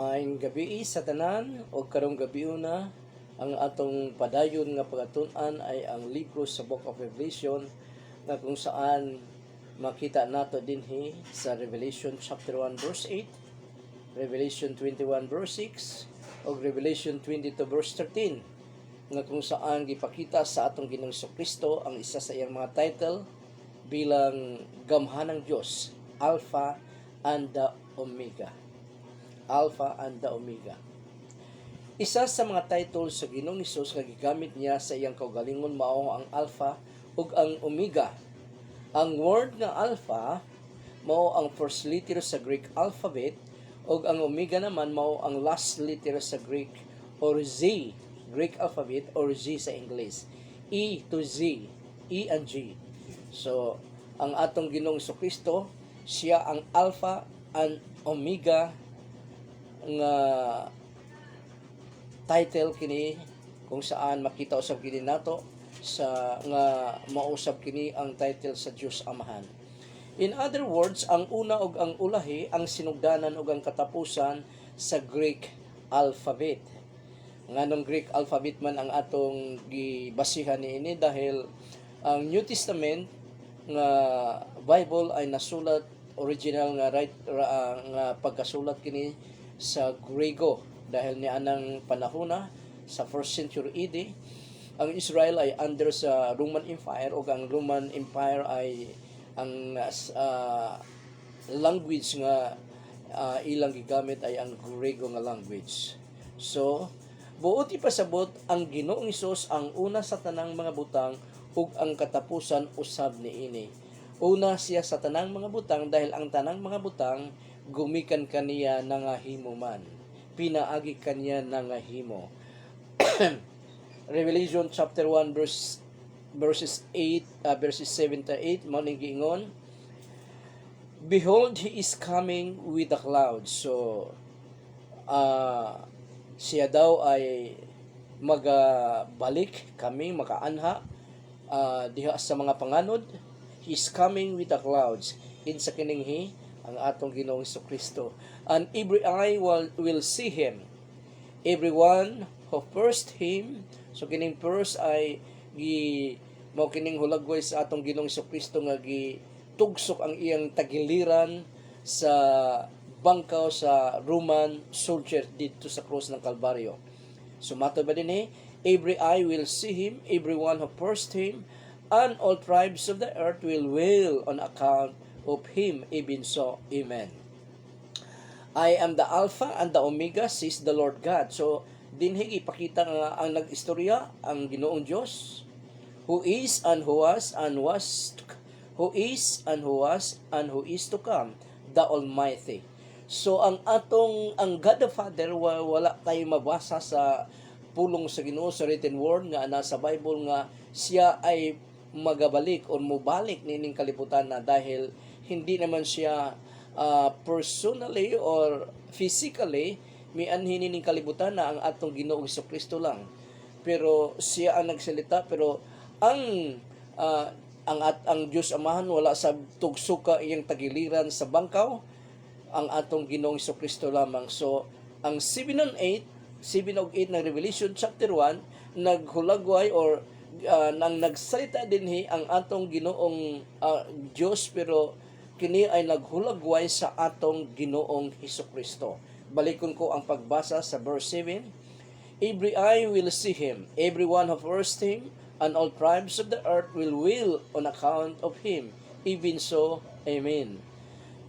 Maayong gabi sa tanan o karong gabi na ang atong padayon nga pagatun-an ay ang libro sa Book of Revelation nga kung saan makita nato dinhi sa Revelation chapter 1 verse 8, Revelation 21 verse 6 o Revelation 22 verse 13 nga kung saan gipakita sa atong Ginoong Kristo ang isa sa iyang mga title bilang gamhanang Dios, Alpha and the Omega. Alpha and the Omega. Isa sa mga titles sa Ginoong Hesus nga gigamit niya sa iyang kaugalingon mao ang Alpha ug ang Omega. Ang word nga Alpha mao ang first letter sa Greek alphabet ug ang Omega naman mao ang last letter sa Greek or Z, Greek alphabet or Z sa English. E to Z, E and G. So, ang atong Ginoong Kristo, siya ang Alpha and Omega nga title kini kung saan makita usab kini nato sa nga mausab kini ang title sa Dios Amahan. In other words, ang una ug ang ulahi ang sinugdanan ug ang katapusan sa Greek alphabet. Nganong Greek alphabet man ang atong gibasihan niini dahil ang New Testament nga Bible ay nasulat original nga nga pagkasulat kini sa Grego dahil ni anang panahona sa 1st century AD ang Israel ay under sa Roman Empire o ang Roman Empire ay ang language nga ilang gigamit ay ang Grego nga language. So buot ipasabot ang Ginoong Hesus ang una sa tanang mga butang ug ang katapusan usab niini. Una siya sa tanang mga butang dahil ang tanang mga butang gumikan kaniya nangahimo man. Pinaagi kaniya nangahimo. Revelation chapter 1 verses 7 to 8 mo ning giingon, behold, he is coming with the clouds. So siya daw ay magabalik kami makaanha diha sa mga panganod. He is coming with the clouds. In sa kininghi ang atong Ginoong Kristo. And every eye will see Him. Everyone who first Him, so kining first ay mao kining hulagway sa atong Ginoong Kristo nga gitugsok ang iyang tagiliran sa bangkaw sa Roman soldier dito sa cross ng Kalbaryo. So mato ba din every eye will see Him, everyone who first Him, and all tribes of the earth will wail on account of Him, even so, Amen. I am the Alpha and the Omega, says the Lord God. So, dinhi ipakita nga ang nag-istorya, ang Ginoong Diyos, who is and who was and who is and who was and who is to come, the Almighty. So, ang God the Father, wala tayo mabasa sa pulong sa Ginoo sa written word nga nasa Bible nga siya ay magabalik o mubalik nining kalibutan na dahil hindi naman siya personally or physically mianhin ning kalibutan na ang atong Ginoong Kristo lang. Pero siya ang nagsalita, pero ang Dios Amahan wala sa tugsuka iyang tagiliran sa bangkaw, ang atong Ginoong Kristo lamang. So ang 7 ug 8 ng Revelation chapter 1 naghulagway or nang nagsalita dinhi ang atong Ginoong Dios, pero kini ay naghulagway sa atong Ginoong Hesukristo. Balikon ko ang pagbasa sa verse 7. Every eye will see Him, everyone who first Him, and all tribes of the earth will wail on account of Him. Even so, Amen.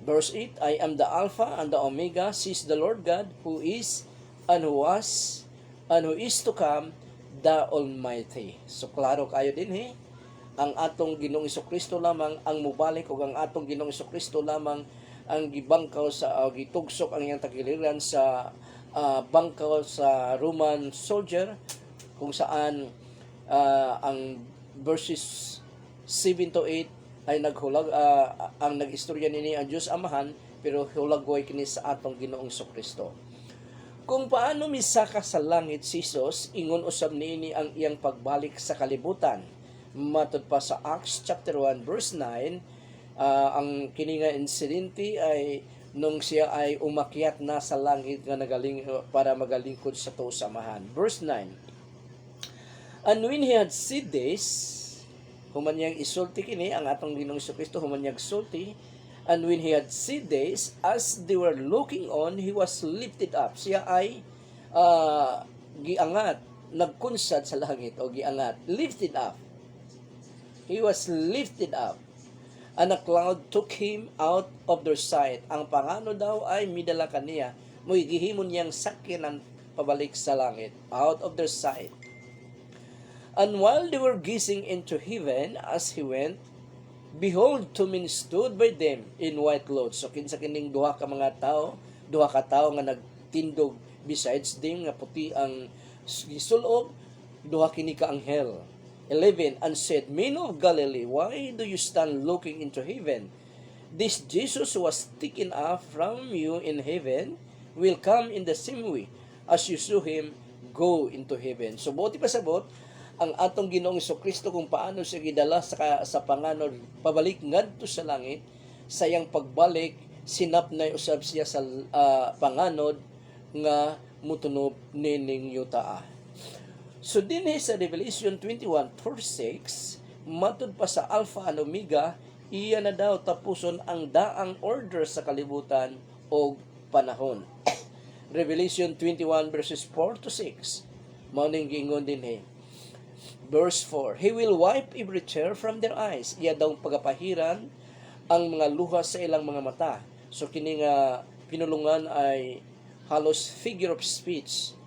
Verse 8, I am the Alpha and the Omega, says the Lord God, who is, and who was, and who is to come, the Almighty. So, klaro kayo din ang atong Ginoong Kristo lamang ang mubalik o ang atong Ginoong Kristo lamang ang gibangkaw sa gitugsok ang iyang tagiliran sa bangkaw sa Roman soldier, kung saan ang verses 7 to 8 ay ang nag-istorya nini ang Dios Amahan, pero hulagway kini sa atong Ginoong Kristo. Kung paano misaka sa langit si Jesus, ingon usab niini ang iyang pagbalik sa kalibutan. Matod pa sa Acts chapter 1 verse 9, ang kini nga insidente ay nung siya ay umakyat na sa langit nga nagaling para magalingkod sa to samahan. Verse 9. And when he had said this, humanyang isulti kini ang atong Ginoong Kristo, humanyang sulti. And when he had said this, as they were looking on, he was lifted up. Siya ay giangat, nagkunsad sa langit o giangat, lifted up. He was lifted up. And a cloud took him out of their sight. Ang pangano daw ay midala kaniya, mo'y gihimon niyang sakyanan pabalik sa langit, out of their sight. And while they were gazing into heaven as he went, behold, two men stood by them in white clothes. So kinsa kining duha ka tao nga nagtindog besides them nga puti ang gisulob, duha kini ka anghel. 11, and said, Men of Galilee, why do you stand looking into heaven? This Jesus who was taken up from you in heaven will come in the same way as you saw him go into heaven. So buti pasabot ang atong Ginoong Kristo kung paano siya gidala sa panganod pabalik ngadto sa langit, sayang pagbalik sinap na usab siya sa panganod nga mutunob nining yuta. So din sa Revelation 21:6, matud pa sa Alpha and Omega, iya na daw tapuson ang daang order sa kalibutan o panahon. Revelation 21 verses 4 to 6. Mao ning giingon din Verse 4, He will wipe every tear from their eyes. Iya daw pagapahiran ang mga luha sa ilang mga mata. So kini nga pinulungan ay halos figure of speech.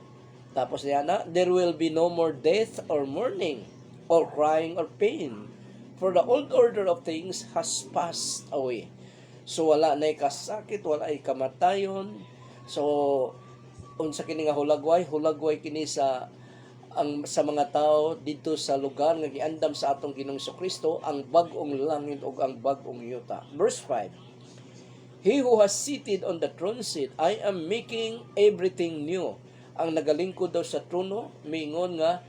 Tapos niya na, there will be no more death or mourning or crying or pain, for the old order of things has passed away. So wala na kasakit, wala ay kamatayon. So unsa kini nga hulagway kini sa mga tao dito sa lugar nga giandam sa atong Ginoong Kristo, ang bag-ong langit ug ang bag-ong yuta. Verse 5. He who has seated on the throne said, I am making everything new. Ang nagalingkod daw sa trono, miingon nga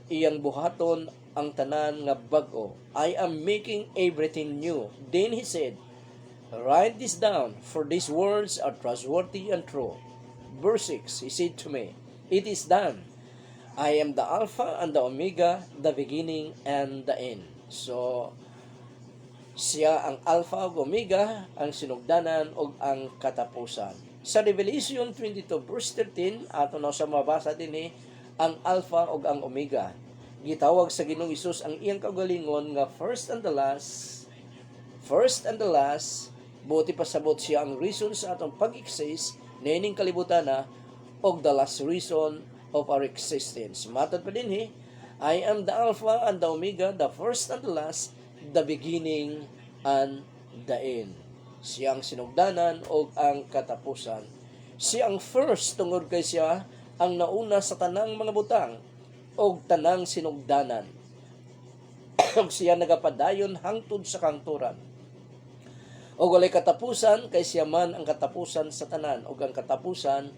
iyang buhaton ang tanan nga bag-o. I am making everything new. Then he said, Write this down, for these words are trustworthy and true. Verse 6, he said to me, It is done. I am the Alpha and the Omega, the beginning and the end. So, siya ang Alpha ug Omega, ang sinugdanan ug ang katapusan. Sa Revelation 22 verse 13, ato na sa mabasa din ang Alpha ug ang Omega. Gitawag sa Ginoong Hesus ang iyang kaugalingon nga first and the last. Buti pasabot siya ang reason sa atong pag-exist nining kalibutan og the last reason of our existence. Matod pa din I am the Alpha and the Omega, the first and the last, the beginning and the end. Siya ang sinugdanan o ang katapusan. Siya ang first tungod kay siya ang nauna sa tanang mga butang o tanang sinugdanan. O siya nagapadayon hangtod sa kangturan. O walay katapusan kay siya man ang katapusan sa tanan o ang katapusan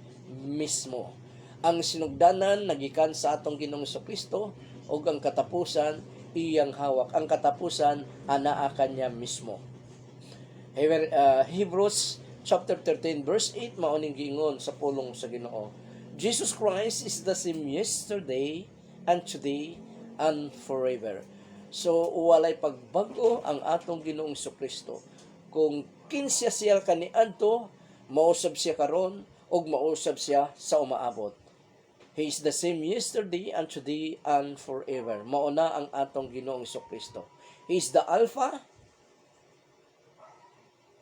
mismo. Ang sinugdanan nagikan sa atong Ginoong Kristo o ang katapusan iyang hawak. Ang katapusan anaa kanya mismo. Hebrews chapter 13 verse 8 maoning giingon sa pulong sa Ginoo. Jesus Christ is the same yesterday and today and forever. So walay pagbago ang atong Ginoong Kristo. Kung kinsa siya kaniadto, mausab siya karon ug mausab siya sa umaabot. He is the same yesterday and today and forever. Mauna ang atong Ginoong Kristo. He is the Alpha,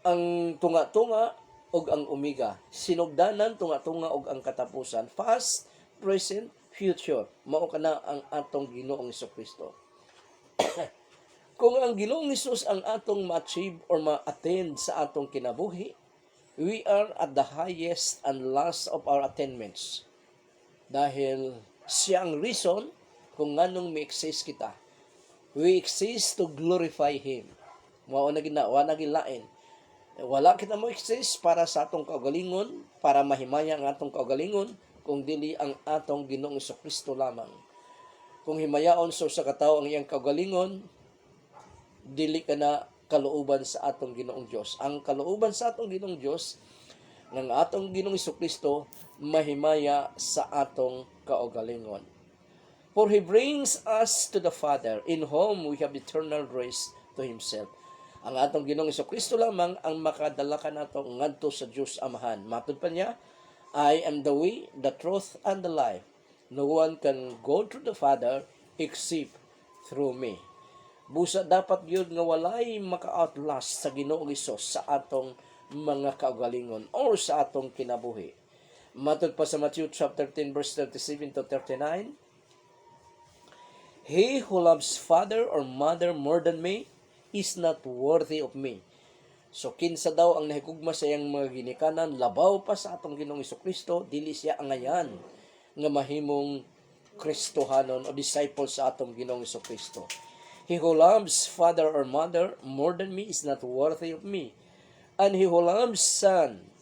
ang tunga-tunga og ang Omega. Sinugdanan, tunga-tunga og ang katapusan. Past, present, future. Mao kana ang atong Ginoong Kristo. Kung ang Ginoong Hesus ang atong ma-achieve or ma-attend sa atong kinabuhi, we are at the highest and last of our attainments. Dahil siya ang reason kung nganong may exist kita. We exist to glorify Him. Mao na ginawa na gilain. Wala kita mo exist para sa atong kaugalingon, para mahimaya ang atong kaugalingon, kung dili ang atong Ginoong Kristo lamang. Kung himayaon sa katao ang iyang kaugalingon, dili ka na kalooban sa atong Ginoong Dios. Ang kalooban sa atong Ginoong Dios ng atong Ginoong Kristo mahimaya sa atong kaugalingon. For He brings us to the Father, in whom we have eternal grace to Himself. Ang atong Ginoong Kristo lamang ang makadala ka nato ngadto sa Dios Amahan. Matud pa niya, I am the way, the truth, and the life. No one can go to the Father except through me. Busa dapat yun nga walay maka-outlast sa Ginoong Hesus sa atong mga kaugalingon or sa atong kinabuhi. Matud pa sa Matthew chapter 10 verse 37 to 39, He who loves father or mother more than me is not worthy of me. So kinsa daw ang nahigugma sa iyang mga ginikanan, labaw pa sa atong Ginoong Kristo, dili siya angayan nga mahimong Kristohanon o disciple sa atong Ginoong Kristo. He who loves father or mother more than me is not worthy of me. And he who loves son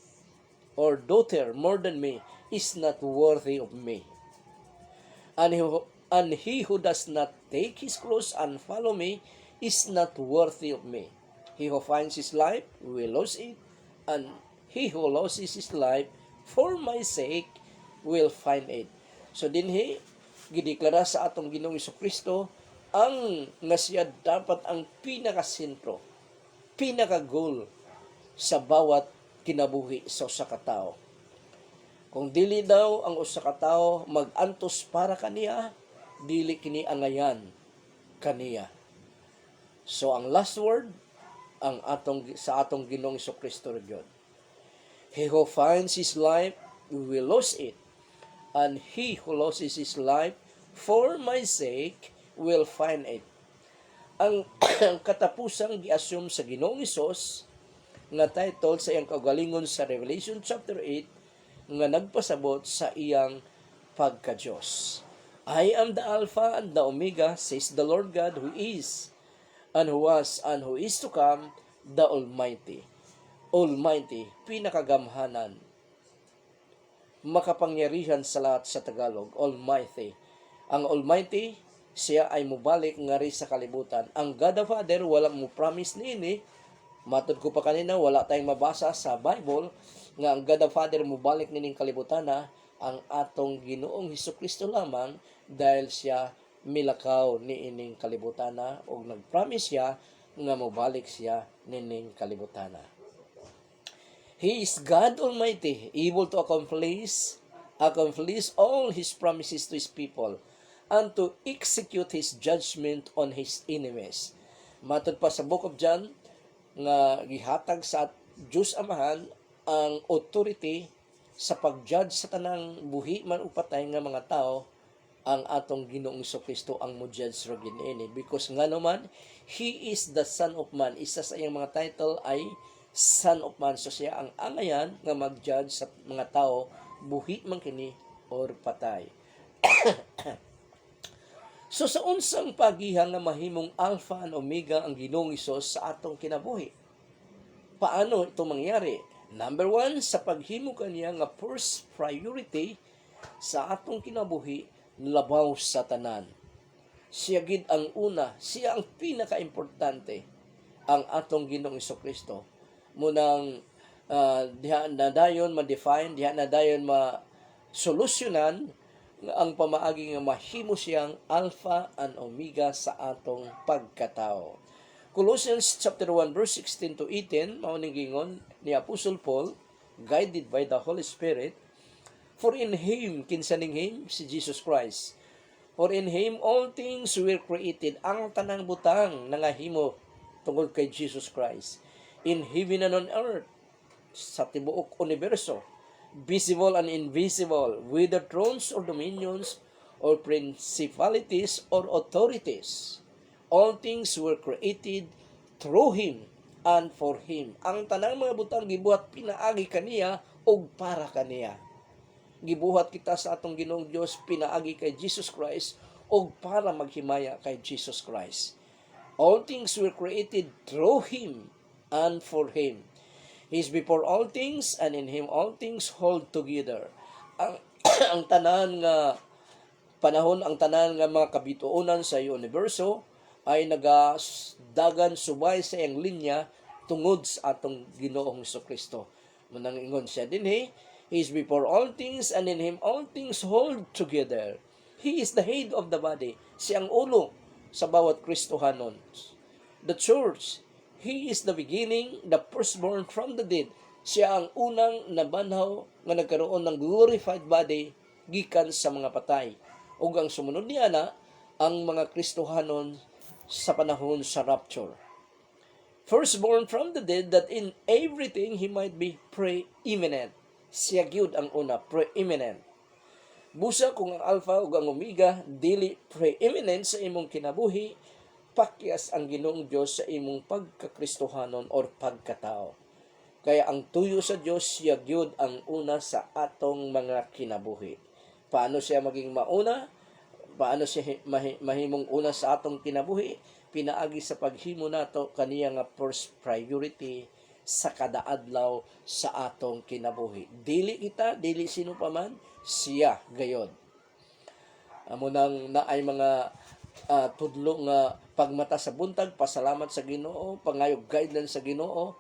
or daughter more than me is not worthy of me. And he who does not take his cross and follow me is not worthy of me. He who finds his life will lose it, and he who loses his life for my sake will find it. So dinhi gideklara sa atong Ginoong Kristo ang nga siya dapat ang pinakasentro, pinaka-goal sa bawat kinabuhi sa usa ka tawo. Kung dili daw ang usa ka tawo mag-antos para kaniya, dili kini angayan kaniya. So ang last word ang sa atong Ginoong Kristo gyud. He who finds his life will lose it, and he who loses his life for my sake will find it. Ang katapusang gi-assume sa Ginoong Hesus nga title sa iyang kaugalingon sa Revelation chapter 8 nga nagpasabot sa iyang pagka-Dios. I am the Alpha and the Omega, says the Lord God, who is, and who was, and who is to come, the Almighty. Almighty, pinakagamhanan, makapangyarihan sa lahat sa Tagalog, Almighty. Ang Almighty, siya ay mubalik nga rin sa kalibutan. Ang God the Father, wala mo promise niini. Matod ko pa kanina, wala tayong mabasa sa Bible nga ang God the Father mubalik nining kalibutan na ang atong Ginoong Hesukristo lamang dahil siya milakaw ni ining kalibutan na o nagpromise siya nga mubalik siya nining kalibutan na. He is God Almighty, able to accomplish all His promises to His people and to execute His judgment on His enemies. Matod pa sa Book of John, nga gihatag sa Diyos Amahan ang authority sa pag-judge sa tanang buhi man o patay nga mga tao, ang atong Ginoong Kristo ang mo-judge ro giniini. Because nga naman, He is the Son of Man. Isa sa iyang mga title ay Son of Man. So siya ang angayan nga mag-judge sa mga tao, buhi man kini or patay. So sa unsang pagihan nga mahimong Alpha and Omega ang Ginoong Hesus sa atong kinabuhi? Paano ito mangyari? Number 1, sa paghimo kaniya nga first priority sa atong kinabuhi, labaw sa tanan. Siya gid ang una, siya ang pinaka-importante, ang atong Ginoong Kristo. Munang diha na dayon ma-define, diha na dayon ma-solusyonan ang pamaagi nga mahimo siyang Alpha and Omega sa atong pagkatao. Colossians chapter 1 verse 16 to 18 mao ning gingon ni Apostle Paul, guided by the Holy Spirit, for in Him, kinsa ning Him, si Jesus Christ. For in Him all things were created. Ang tanang butang nangahimo tungod kay Jesus Christ. In heaven and on earth, sa tibuok universo, visible and invisible, whether thrones or dominions, or principalities or authorities. All things were created through Him and for Him. Ang tanang mga butang gibuhat pinaagi kaniya o para kaniya. Gibuhat kita sa atong Ginoong Dios pinaagi kay Jesus Christ o para maghimaya kay Jesus Christ. All things were created through Him and for Him. He is before all things, and in Him all things hold together. Ang tanan nga panahon, ang tanan nga mga kabituonan sa universo ay nagadagan subay sa iyang linya tungod sa atong Ginoong Kristo. Munang ingon siya dinhi, He is before all things, and in Him all things hold together. He is the head of the body. Siya ang ulo sa bawat Kristohanon. The church, He is the beginning, the firstborn from the dead. Siya ang unang nabanhaw nga nagkaroon ng glorified body gikan sa mga patay. Ug ang sumunod niya na ang mga Kristohanon sa panahon sa rapture. Firstborn from the dead, that in everything He might be preeminent. Siya gyud ang una, preeminent. Busa kung ang Alpha ug ang Omega dili preeminent sa imong kinabuhi, pakyas ang Ginoong Dios sa imong pagkakristohanon or pagkatao. Kaya ang tuyo sa Dios, siya gyud ang una sa atong mga kinabuhi. Paano siya maging mauna? Paano siya mahimong una sa atong kinabuhi? Pinaagi sa paghimo nato kaniya nga first priority sa kada adlaw sa atong kinabuhi. Dili kita, dili sino pa man, siya gayod. Amo nang naay mga tudlo nga pagmata sa buntag, pasalamat sa Ginoo, pangayog guidance sa Ginoo,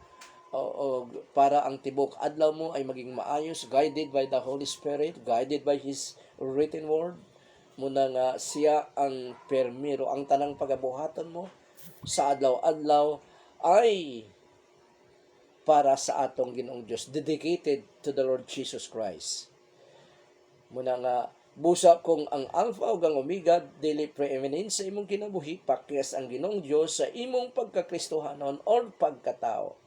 o para ang tibok adlaw mo ay maging maayos, guided by the Holy Spirit, guided by His written word. Muna nga siya ang permiro, ang tanang pagabuhaton mo sa adlaw-adlaw ay para sa atong Ginoong Dios, dedicated to the Lord Jesus Christ. Muna nga busa kung ang Alpha ug ang Omega dili preeminent sa imong kinabuhi, pakyas ang Ginoong Dios sa imong pagkakristohanon or pagkatao.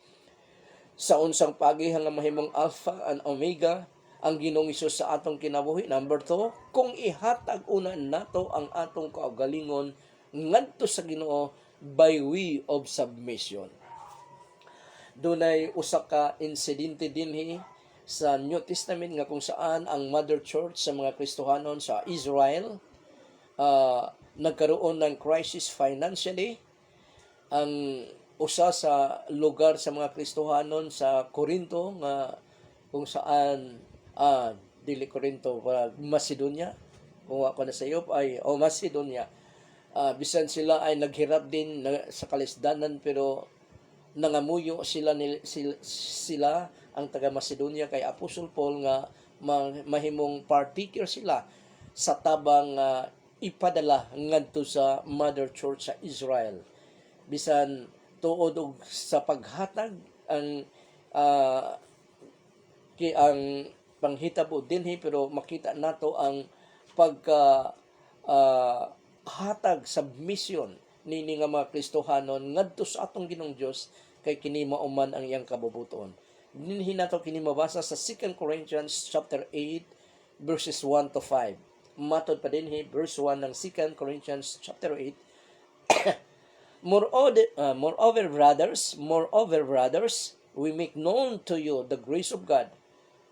Sa unsang pagihang nga mahimong Alpha and Omega ang Ginoong Hesus sa atong kinabuhi. Number 2, kung ihatag una nato ang atong kaugalingon ngadto sa Ginoo by way of submission. Dunay usa ka insidente dinhi sa New Testament nga kung saan ang Mother Church sa mga Kristohanon sa Israel nagkaroon ng crisis financially. Ang usa sa lugar sa mga Kristohanon sa Corinto nga kung saan dili Corinto, Macedonia, kung ako na sa iyo ay Macedonia. Bisan sila ay naghirap din sa kalisdanan, pero nangamuyo sila ang taga Macedonia kay Apostle Paul nga mahimong partaker sila sa tabang ipadala ngadto sa Mother Church sa Israel. Bisan tuod og sa paghatag ang panghitabo dinhi, pero makita nato ang pagka hatag submission nini nga mga Kristohanon ngadto sa atong Ginoong Dios, kay kini mauman ang iyang kabubuton. Dinhi nato kini mabasa sa 2 Corinthians chapter 8 verses 1 to 5. Matod pa dinhi verse 1 ng 2 Corinthians chapter 8. Moreover, brothers, we make known to you the grace of God,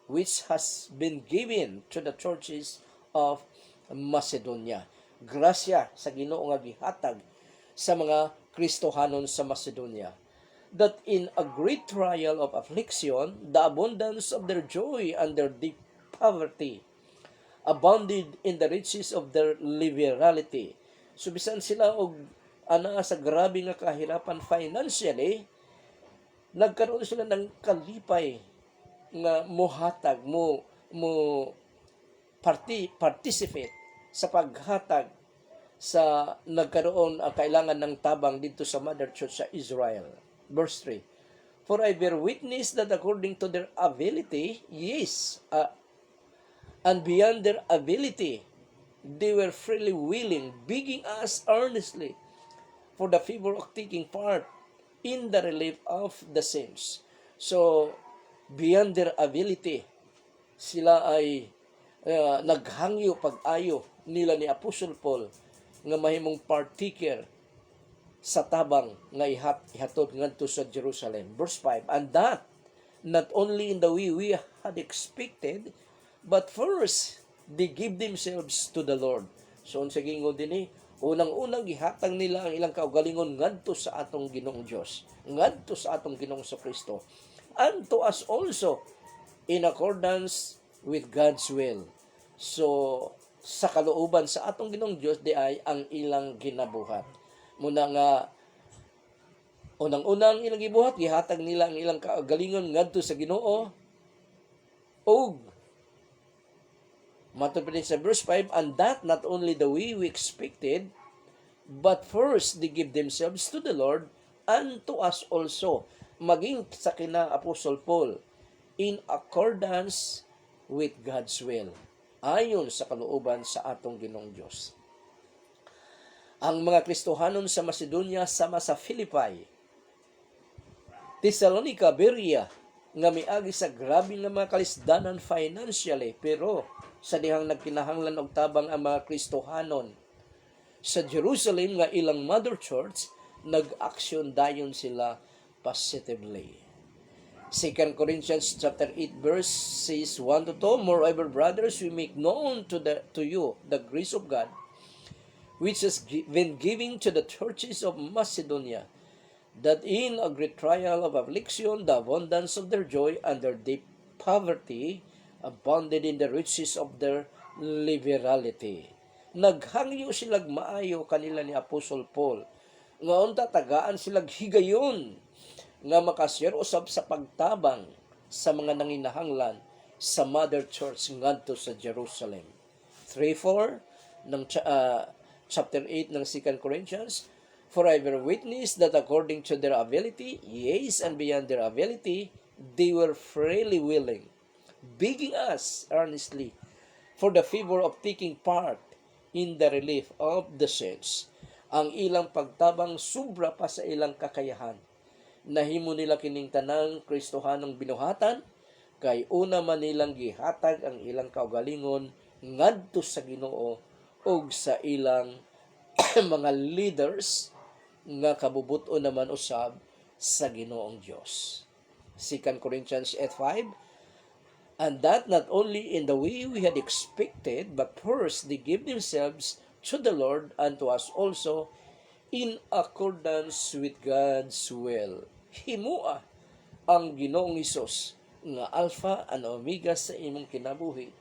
which has been given to the churches of Macedonia. Grasya sa Ginoo nga gihatag sa mga Kristohanon sa Macedonia, that in a great trial of affliction, the abundance of their joy and their deep poverty abounded in the riches of their liberality. So bisan sila og sa grabe nga kahirapan financially, nagkaroon sila ng kalipay nga mohatag mo participate sa paghatag sa nagkaroon ang kailangan ng tabang dito sa Mother Church sa Israel. Verse 3, for I bear witness that according to their ability, and beyond their ability, they were freely willing, begging us earnestly for the favor of taking part in the relief of the saints. So, beyond their ability, sila ay naghangyo pag-ayo nila ni Apostle Paul nga mahimong partaker sa tabang nga ihatod ngadto sa Jerusalem. Verse 5, and that not only in the way we had expected, but first they give themselves to the Lord. So unsa gingon dinhi, unang-unang gihatag nila ang ilang kaugalingon ngadto sa atong Ginoong Dios, ngadto sa atong Ginoong Kristo, and to us also in accordance with God's will. So sa kalooban sa atong Ginoong Dios di ay ang ilang ginabuhat. Muna nga unang-unang ilang gibuhat, gihatag nila ang ilang kaugalingon ngadto sa Ginoo, Og matod pa din sa verse 5, and that not only the way we expected, but first they give themselves to the Lord and to us also, maging sa kina Apostle Paul, in accordance with God's will, ayon sa kalooban sa atong Ginoong Dios. Ang mga Kristohanon sa Macedonia sama sa Philippi, Thessalonica, Berea, nga miagi sa grabe nga mga kalisdanan financially, pero sa dihang nagkinahanglan og tabang ang mga Kristohanon sa Jerusalem nga ilang mother church, nag-action dayon sila positively. 2 Corinthians chapter 8 verse says 1 to 2, moreover, brothers, we make known to you the grace of God, which has been given to the churches of Macedonia, that in a great trial of affliction, the abundance of their joy and their deep poverty abounded in the riches of their liberality. Naghangyo silag maayo kanila ni Apostle Paul, nga unta tagaan silag higayon, nga makashare usab sa pagtabang sa mga nanginahanglan sa Mother Church ngadto sa Jerusalem. 3:4 ng chapter 8 ng 2 Corinthians, for I bear witness that according to their ability, yes, and beyond their ability, they were freely willing, begging us earnestly for the favor of taking part in the relief of the saints. Ang ilang pagtabang sobra pa sa ilang kakayahan. Nahimo nila kining tanang Kristohanong binuhatan, kay una man nilang gihatag ang ilang kaugalingon ngadto sa Ginoo ug sa ilang mga leaders nga kabubuton naman usab sa Ginoong Dios. 2 Corinthians 8:5, and that not only in the way we had expected, but first they give themselves to the Lord and to us also, in accordance with God's will. Himua ang Ginoong Hesus nga Alpha and Omega sa imong kinabuhi,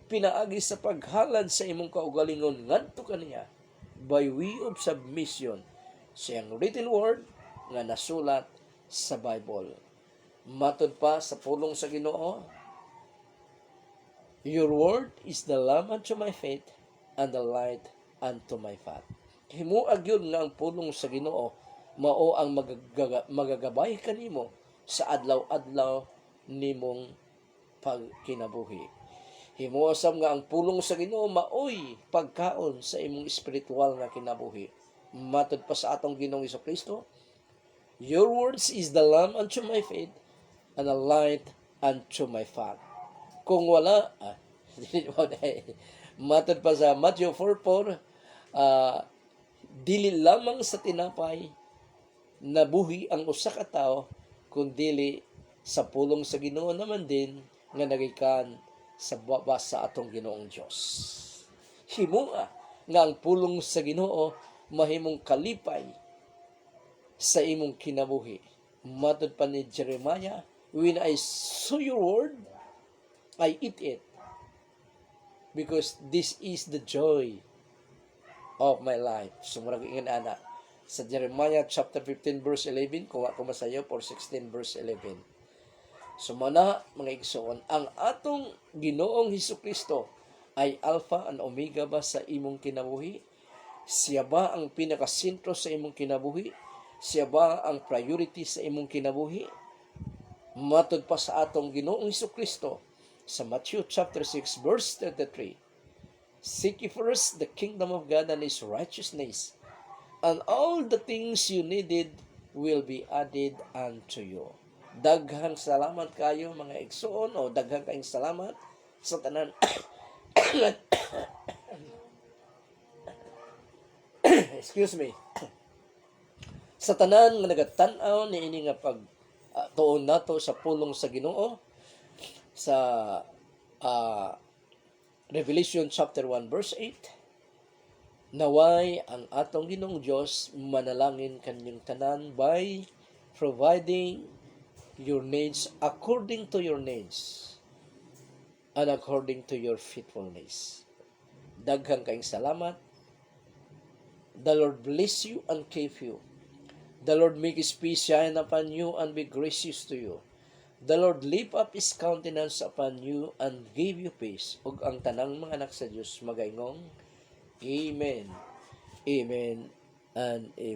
pinaagi sa paghalad sa imong kaugalingon ngadto kaniya by way of submission sa iyang written word nga nasulat sa Bible. Matod pa sa pulong sa Ginoo, your word is the lamp unto my feet and the light unto my path. Himuag yun nga ang pulong sa Ginoo mao ang magagabay kanimo sa adlaw-adlaw nimong pagkinabuhi. Himuasam nga ang pulong sa Ginoo maoy pagkaon sa imong espiritual nga kinabuhi. Matod pa sa atong Ginoong Hesukristo, your words is the lamp unto my feet and a light unto my path. Kung wala, matod pa sa Matthew 4:4, dili lamang sa tinapay nabuhi ang usa ka tawo, kundi sa pulong sa Ginoo naman din nga nagikan sa baba sa atong Ginoong Dios. Himua nga ang pulong sa Ginoo mahimong kalipay sa imong kinabuhi. Matod pa ni Jeremiah, when I saw your word, I eat it, because this is the joy of my life. Sumurag ingin ana sa Jeremiah chapter 15 verse 11, kung ako masayo, or 16 verse 11. Sumana, mga igsoon, ang atong Ginoong Hesukristo ay Alpha and Omega ba sa imong kinabuhi? Siya ba ang pinakasentro sa imong kinabuhi? Siya ba ang priority sa imong kinabuhi? Matod pa sa atong Ginoong Hesukristo sa Matthew chapter 6 verse 33, seek ye first the kingdom of God and His righteousness, and all the things you needed will be added unto you. Daghang salamat kayo mga igsoon, o daghang kayong salamat sa tanan excuse me, sa tanan nga nagatan-aw niini nga pag tuon nato sa pulong sa Ginoo sa Revelation chapter 1 verse 8. Naway ang atong Ginoong Dios manalangin kanyang tanan by providing your needs according to your needs and according to your faithfulness. Daghang kayong salamat. The Lord bless you and keep you. The Lord make His face shine upon you and be gracious to you. The Lord lift up His countenance upon you and give you peace. Ug ang tanang mga anak sa Dios magaingong Amen. Amen and amen.